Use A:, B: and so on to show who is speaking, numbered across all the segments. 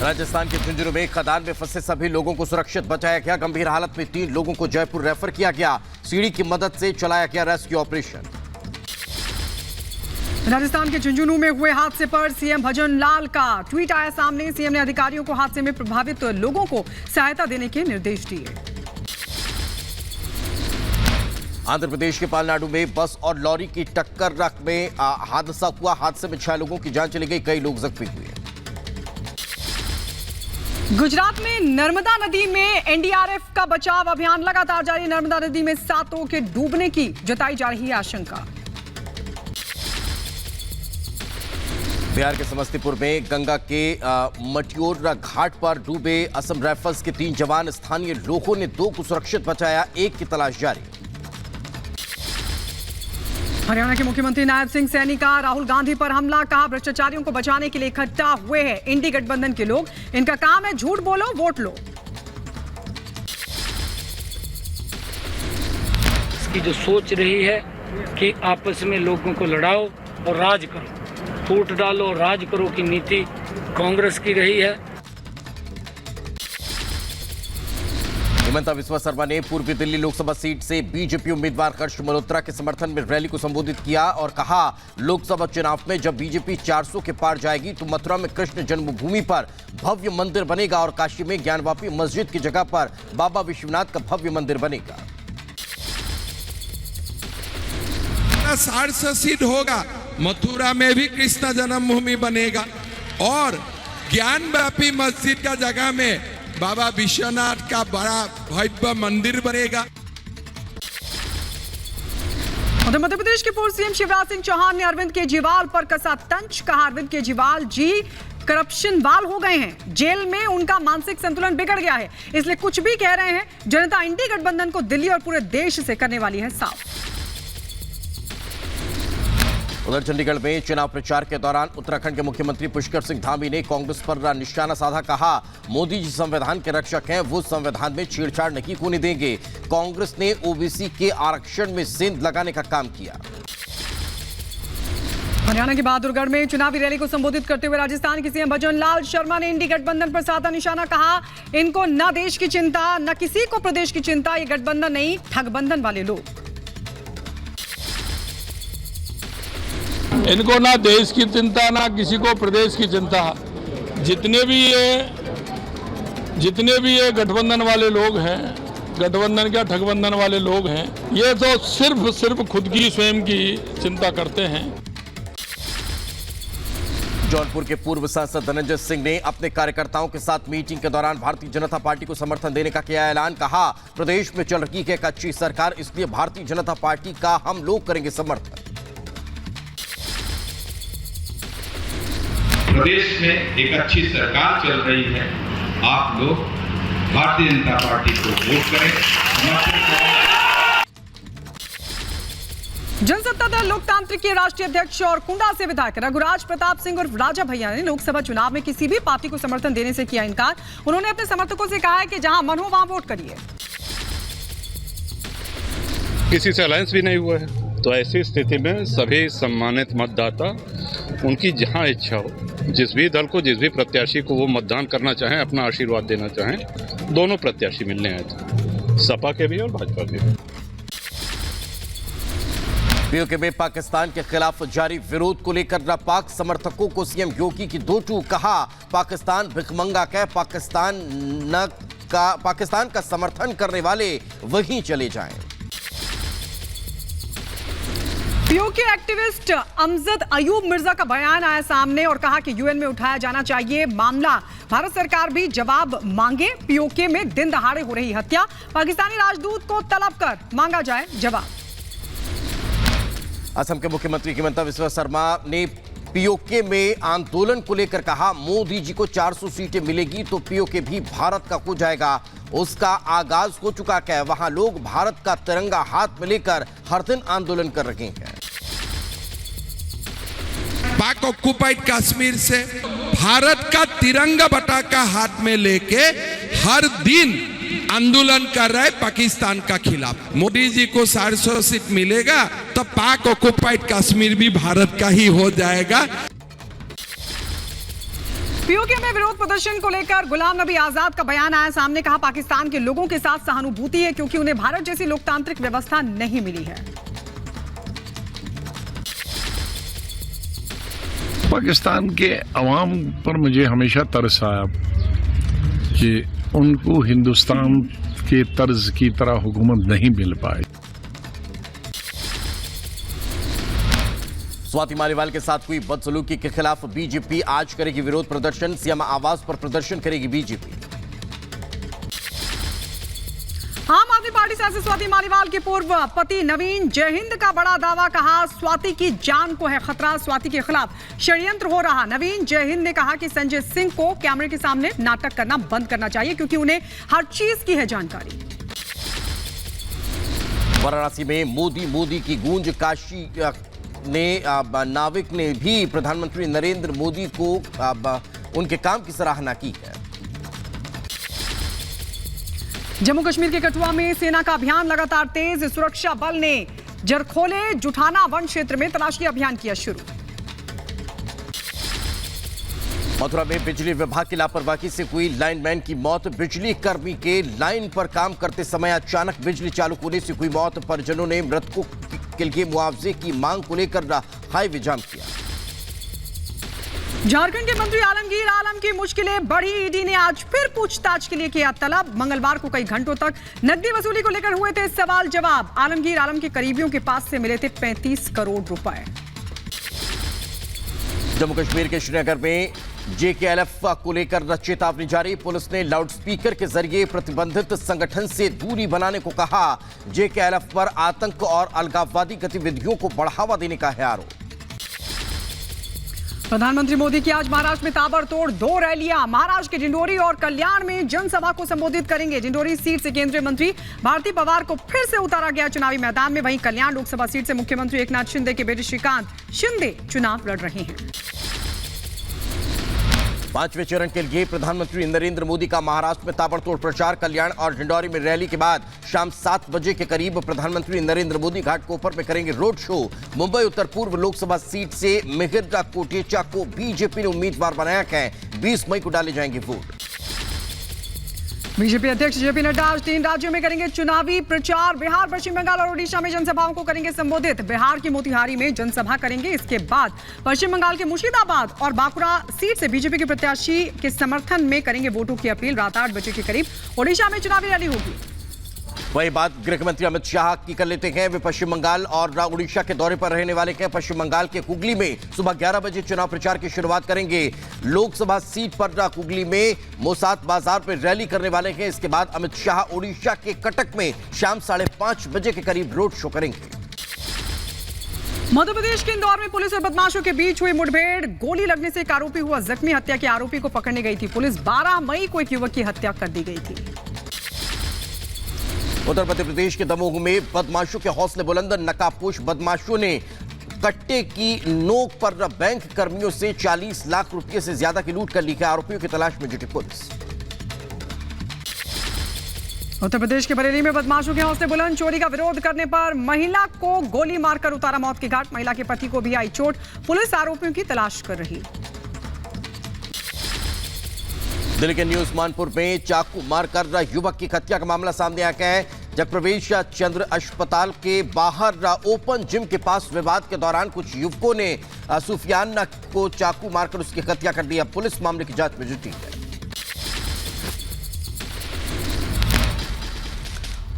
A: राजस्थान के झुंझुनू में खदान में फंसे सभी लोगों को सुरक्षित बचाया गया। गंभीर हालत में 3 लोगों को जयपुर रेफर किया गया। सीढ़ी की मदद से चलाया गया रेस्क्यू ऑपरेशन।
B: राजस्थान के झुंझुनू में हुए हादसे पर सीएम भजन लाल का ट्वीट आया सामने। सीएम ने अधिकारियों को हादसे में प्रभावित लोगों को सहायता देने के निर्देश दिए।
A: आंध्र प्रदेश के पालनाडु में बस और लॉरी की टक्कर में हादसा हुआ। हादसे में 6 लोगों की जान चली गई, कई लोग जख्मी हुए।
B: गुजरात में नर्मदा नदी में एनडीआरएफ का बचाव अभियान लगातार जारी। नर्मदा नदी में 7 लोगों के डूबने की जताई जा रही है आशंका।
A: बिहार के समस्तीपुर में गंगा के मटियोरा घाट पर डूबे असम राइफल्स के 3 जवान। स्थानीय लोगों ने 2 को सुरक्षित बचाया, 1 की तलाश जारी।
B: हरियाणा के मुख्यमंत्री नायब सिंह सैनी का राहुल गांधी पर हमला। कहा भ्रष्टाचारियों को बचाने के लिए इकट्ठा हुए हैं इंडी गठबंधन के लोग। इनका काम है झूठ बोलो वोट लो।
C: इसकी जो सोच रही है कि आपस में लोगों को लड़ाओ और राज करो, फूट डालो और राज करो की नीति कांग्रेस की रही है।
A: हिमंता बिस्वा शर्मा ने पूर्वी दिल्ली लोकसभा सीट से बीजेपी उम्मीदवार हर्ष मल्होत्रा के समर्थन में रैली को संबोधित किया और कहा लोकसभा चुनाव में जब बीजेपी 400 के पार जाएगी तो मथुरा में कृष्ण जन्मभूमि पर भव्य मंदिर बनेगा और काशी में ज्ञानवापी मस्जिद की जगह पर बाबा विश्वनाथ का भव्य मंदिर बनेगा।
D: 400 सीट होगा, मथुरा में भी कृष्ण जन्मभूमि बनेगा और ज्ञानवापी मस्जिद का जगह में बाबा विश्वनाथ का बड़ा भव्य मंदिर बनेगा।
B: मध्य प्रदेश के पूर्व सीएम शिवराज सिंह चौहान ने अरविंद केजरीवाल पर कसा तंज। कहा अरविंद केजरीवाल जी करप्शन वाल हो गए हैं, जेल में उनका मानसिक संतुलन बिगड़ गया है, इसलिए कुछ भी कह रहे हैं। जनता इंडी गठबंधन को दिल्ली और पूरे देश से करने वाली है साफ।
A: उधर चंडीगढ़ में चुनाव प्रचार के दौरान उत्तराखंड के मुख्यमंत्री पुष्कर सिंह धामी ने कांग्रेस पर निशाना साधा। कहा मोदी जी संविधान के रक्षक हैं, वो संविधान में छेड़छाड़ नहीं होने देंगे। कांग्रेस ने ओबीसी के आरक्षण में सेंध लगाने का काम किया।
B: हरियाणा के बहादुरगढ़ में चुनावी रैली को संबोधित करते हुए राजस्थान के सीएम भजन लाल शर्मा ने इंडी गठबंधन पर साधा निशाना। कहा इनको न देश की चिंता न किसी को प्रदेश की चिंता, ये गठबंधन नहीं ठगबंधन वाले लोग।
E: इनको ना देश की चिंता ना किसी को प्रदेश की चिंता। जितने भी ये गठबंधन वाले लोग हैं, गठबंधन क्या ठगबंधन वाले लोग हैं, ये तो सिर्फ खुद की स्वयं की चिंता करते हैं।
A: जौनपुर के पूर्व सांसद धनंजय सिंह ने अपने कार्यकर्ताओं के साथ मीटिंग के दौरान भारतीय जनता पार्टी को समर्थन देने का किया ऐलान। कहा प्रदेश में चल रही है एक अच्छी सरकार, इसलिए भारतीय जनता पार्टी का हम लोग करेंगे समर्थन।
F: प्रदेश में एक अच्छी सरकार चल रही है, आप लोग भारतीय जनता पार्टी को वोट करें, समर्थन करें।
B: जनसत्ता दल लोकतांत्रिक के राष्ट्रीय अध्यक्ष और कुंडा से विधायक रघुराज प्रताप सिंह और राजा भैया ने लोकसभा चुनाव में किसी भी पार्टी को समर्थन देने से किया इनकार। उन्होंने अपने समर्थकों से कहा है कि जहां मन हो वहां वोट करिए।
G: किसी से अलायंस भी नहीं हुआ है, तो ऐसी स्थिति में सभी सम्मानित मतदाता उनकी जहां इच्छा हो, जिस भी दल को, जिस भी प्रत्याशी को वो मतदान करना चाहें, अपना आशीर्वाद देना चाहें, दोनों प्रत्याशी मिलने आए थे, सपा के भी और भाजपा के भी।
A: पीओके में पाकिस्तान के खिलाफ जारी विरोध को लेकर पाक समर्थकों को सीएम योगी की 2 टूक। कहा पाकिस्तान भिखमंगा है, पाकिस्तान का समर्थन करने वाले वहीं चले जाएं।
B: पीओके एक्टिविस्ट अमजद अयूब मिर्जा का बयान आया सामने और कहा कि यूएन में उठाया जाना चाहिए मामला, भारत सरकार भी जवाब मांगे। पीओके में दिन दहाड़े हो रही हत्या, पाकिस्तानी राजदूत को तलब कर मांगा जाए जवाब।
A: असम के मुख्यमंत्री हिमंता बिस्वा शर्मा ने पीओके में आंदोलन को लेकर कहा मोदी जी को 400 सीटें मिलेगी तो पीओके भी भारत का हो जाएगा। उसका आगाज हो चुका है, वहां लोग भारत का तिरंगा हाथ में लेकर हर दिन आंदोलन कर रहे हैं।
D: पाक ऑक्युपाइड कश्मीर से भारत का तिरंगा पताका हाथ में लेके हर दिन आंदोलन कर रहे पाकिस्तान का खिलाफ। मोदी जी को 400 सीट मिलेगा तो पाक ऑक्युपाइड कश्मीर भी भारत का ही हो जाएगा।
B: पीओके में विरोध प्रदर्शन को लेकर गुलाम नबी आजाद का बयान आया सामने। कहा पाकिस्तान के लोगों के साथ सहानुभूति है क्योंकि उन्हें भारत जैसी लोकतांत्रिक व्यवस्था नहीं मिली है।
H: पाकिस्तान के अवाम पर मुझे हमेशा तरस आया कि उनको हिंदुस्तान के तर्ज की तरह हुकूमत नहीं मिल पाई।
A: स्वाति मालीवाल के साथ हुई बदसलूकी के खिलाफ बीजेपी आज करेगी विरोध प्रदर्शन। सीएम आवास पर प्रदर्शन करेगी बीजेपी।
B: आम आदमी पार्टी सांसद स्वाति मालीवाल के पूर्व पति नवीन जयहिंद का बड़ा दावा। कहा स्वाति की जान को है खतरा, स्वाति के खिलाफ षड्यंत्र हो रहा। नवीन जयहिंद ने कहा कि संजय सिंह को कैमरे के सामने नाटक करना बंद करना चाहिए क्योंकि उन्हें हर चीज की है जानकारी।
A: वाराणसी में मोदी मोदी की गूंज। काशी ने नाविक ने भी प्रधानमंत्री नरेंद्र मोदी को उनके काम की सराहना की है।
B: जम्मू कश्मीर के कठुआ में सेना का अभियान लगातार तेज। सुरक्षा बल ने जरखोले जुठाना वन क्षेत्र में तलाशी अभियान किया शुरू।
A: मथुरा में बिजली विभाग की लापरवाही से हुई लाइनमैन की मौत। बिजली कर्मी के लाइन पर काम करते समय अचानक बिजली चालू होने से हुई मौत। परिजनों ने मृतकों के लिए मुआवजे की मांग को लेकर हाईवे जाम किया।
B: झारखंड के मंत्री आलमगीर आलम की मुश्किलें बढ़ी। ईडी ने आज फिर पूछताछ के लिए किया तलब। मंगलवार को कई घंटों तक नकदी वसूली को लेकर हुए थे सवाल जवाब। आलमगीर आलम के करीबियों के पास से मिले थे 35 करोड़ रुपए।
A: जम्मू कश्मीर के श्रीनगर में जेकेएलएफ को लेकर चेतावनी जारी। पुलिस ने लाउडस्पीकर के जरिए प्रतिबंधित संगठन से दूरी बनाने को कहा। जेकेएलएफ पर आतंक और अलगाववादी गतिविधियों को बढ़ावा देने का है आरोप।
B: प्रधानमंत्री मोदी की आज महाराष्ट्र में ताबड़तोड़ 2 रैलियां। महाराष्ट्र के डिंडोरी और कल्याण में जनसभा को संबोधित करेंगे। डिंडोरी सीट से केंद्रीय मंत्री भारती पवार को फिर से उतारा गया चुनावी मैदान में। वहीं कल्याण लोकसभा सीट से मुख्यमंत्री एकनाथ शिंदे के बेटे श्रीकांत शिंदे चुनाव लड़ रहे हैं।
A: 5वें चरण के लिए प्रधानमंत्री नरेंद्र मोदी का महाराष्ट्र में ताबड़तोड़ प्रचार। कल्याण और डिंडोरी में रैली के बाद शाम 7 बजे के करीब प्रधानमंत्री नरेंद्र मोदी घाटकोपर में करेंगे रोड शो। मुंबई उत्तर पूर्व लोकसभा सीट से मिहिर कोटेचा को बीजेपी ने उम्मीदवार बनाया है। 20 मई को डाले जाएंगे वोट।
B: बीजेपी अध्यक्ष जेपी नड्डा आज 3 राज्यों में करेंगे चुनावी प्रचार। बिहार, पश्चिम बंगाल और ओडिशा में जनसभाओं को करेंगे संबोधित। बिहार की मोतिहारी में जनसभा करेंगे। इसके बाद पश्चिम बंगाल के मुर्शिदाबाद और बांकुड़ा सीट से बीजेपी के प्रत्याशी के समर्थन में करेंगे वोटों की अपील। रात 8 बजे के करीब ओडिशा में चुनावी रैली होगी।
A: वही बात गृह मंत्री अमित शाह की कर लेते हैं। वे पश्चिम बंगाल और उड़ीसा के दौरे पर रहने वाले हैं। पश्चिम बंगाल के हुगली में सुबह 11 बजे चुनाव प्रचार की शुरुआत करेंगे। लोकसभा सीट पर हुगली में मोसात बाजार पर रैली करने वाले हैं। इसके बाद अमित शाह उड़ीसा के कटक में शाम 5:30 बजे के करीब रोड शो करेंगे।
B: मध्य प्रदेश के इंदौर में पुलिस और बदमाशों के बीच हुई मुठभेड़। गोली लगने से एक आरोपी हुआ जख्मी। हत्या के आरोपी को पकड़ने गई थी पुलिस। 12 मई को एक युवक की हत्या कर दी गई थी।
A: उत्तर मध्य प्रदेश के दमोह में बदमाशों के हौसले बुलंद। नकाबपोश बदमाशों ने कट्टे की नोक पर बैंक कर्मियों से 40 लाख रुपए से ज्यादा की लूट कर ली है। आरोपियों की तलाश में जुटी पुलिस।
B: उत्तर प्रदेश के बरेली में बदमाशों के हौसले बुलंद। चोरी का विरोध करने पर महिला को गोली मारकर उतारा मौत के घाट। महिला के पति को भी आई चोट। पुलिस आरोपियों की तलाश कर रही।
A: दिल्ली के न्यू उस्मानपुर में चाकू मारकर युवक की हत्या का मामला सामने आ गया है। जगप्रवेश चंद्र अस्पताल के बाहर ओपन जिम के पास विवाद के दौरान कुछ युवकों ने सुफियान को चाकू मारकर उसकी हत्या कर दी। अब पुलिस मामले की जांच में जुटी है।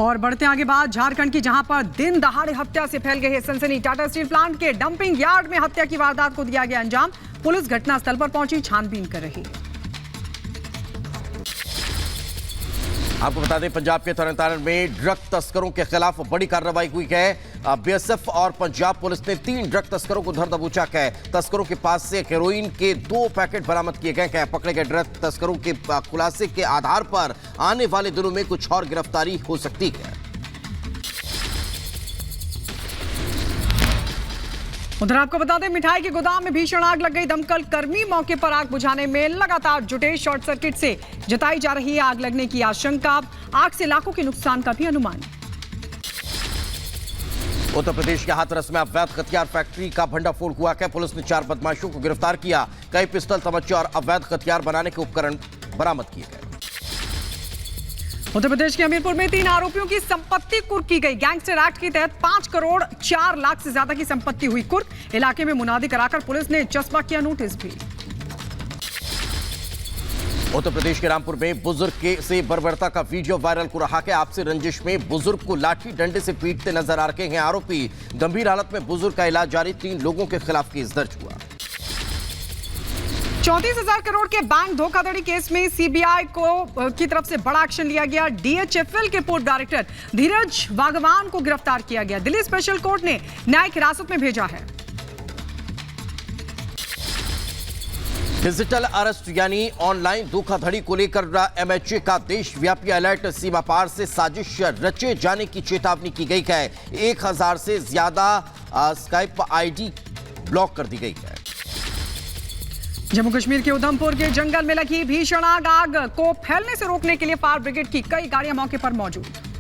B: और बढ़ते आगे बात झारखंड की, जहां पर दिन दहाड़े हत्या से फैल गई है सनसनी। टाटा स्टील प्लांट के डंपिंग यार्ड में हत्या की वारदात को दिया गया अंजाम। पुलिस घटनास्थल पर पहुंची, छानबीन कर रही है।
A: आपको बता दें, पंजाब के तरनतारन में ड्रग तस्करों के खिलाफ बड़ी कार्रवाई हुई है। बीएसएफ और पंजाब पुलिस ने 3 ड्रग तस्करों को धर दबोचा है। तस्करों के पास से हेरोइन के 2 पैकेट बरामद किए गए हैं। पकड़े गए ड्रग तस्करों के खुलासे के आधार पर आने वाले दिनों में कुछ और गिरफ्तारी हो सकती है।
B: उधर आपको बता दें, मिठाई के गोदाम में भीषण आग लग गई। दमकल कर्मी मौके पर आग बुझाने में लगातार जुटे। शॉर्ट सर्किट से जताई जा रही है आग लगने की आशंका। आग से लाखों के नुकसान का भी अनुमान।
A: उत्तर प्रदेश के हाथरस में अवैध हथियार फैक्ट्री का भंडाफोड़ हुआ है। पुलिस ने 4 बदमाशों को गिरफ्तार किया। कई पिस्टल, तमंचे और अवैध हथियार बनाने के उपकरण बरामद किए गए।
B: उत्तर प्रदेश के हमीरपुर में 3 आरोपियों की संपत्ति कुर्क की गई। गैंगस्टर एक्ट के तहत 5 करोड़ 4 लाख से ज्यादा की संपत्ति हुई कुर्क। इलाके में मुनादी कराकर पुलिस ने चस्पा किया नोटिस भी।
A: उत्तर प्रदेश के रामपुर में बुजुर्ग से बर्बरता का वीडियो वायरल हो रहा है। आपसी रंजिश में बुजुर्ग को लाठी डंडे से पीटते नजर आ रहे हैं आरोपी। गंभीर हालत में बुजुर्ग का इलाज जारी। 3 लोगों के खिलाफ केस दर्ज हुआ।
B: 34,000 करोड़ के बैंक धोखाधड़ी केस में सीबीआई की तरफ से बड़ा एक्शन लिया गया। डीएचएफएल के पूर्व डायरेक्टर धीरज वागवान को गिरफ्तार किया गया। दिल्ली स्पेशल कोर्ट ने न्यायिक हिरासत में भेजा है।
A: डिजिटल अरेस्ट यानी ऑनलाइन धोखाधड़ी को लेकर एमएचए का देशव्यापी अलर्ट। सीमा पार से साजिश रचे जाने की चेतावनी की गई है। 1000 से ज्यादा स्काइप आईडी ब्लॉक कर दी गई है।
B: जम्मू कश्मीर के उधमपुर के जंगल में लगी भीषण आग को फैलने से रोकने के लिए फायर ब्रिगेड की कई गाड़ियां मौके पर मौजूद।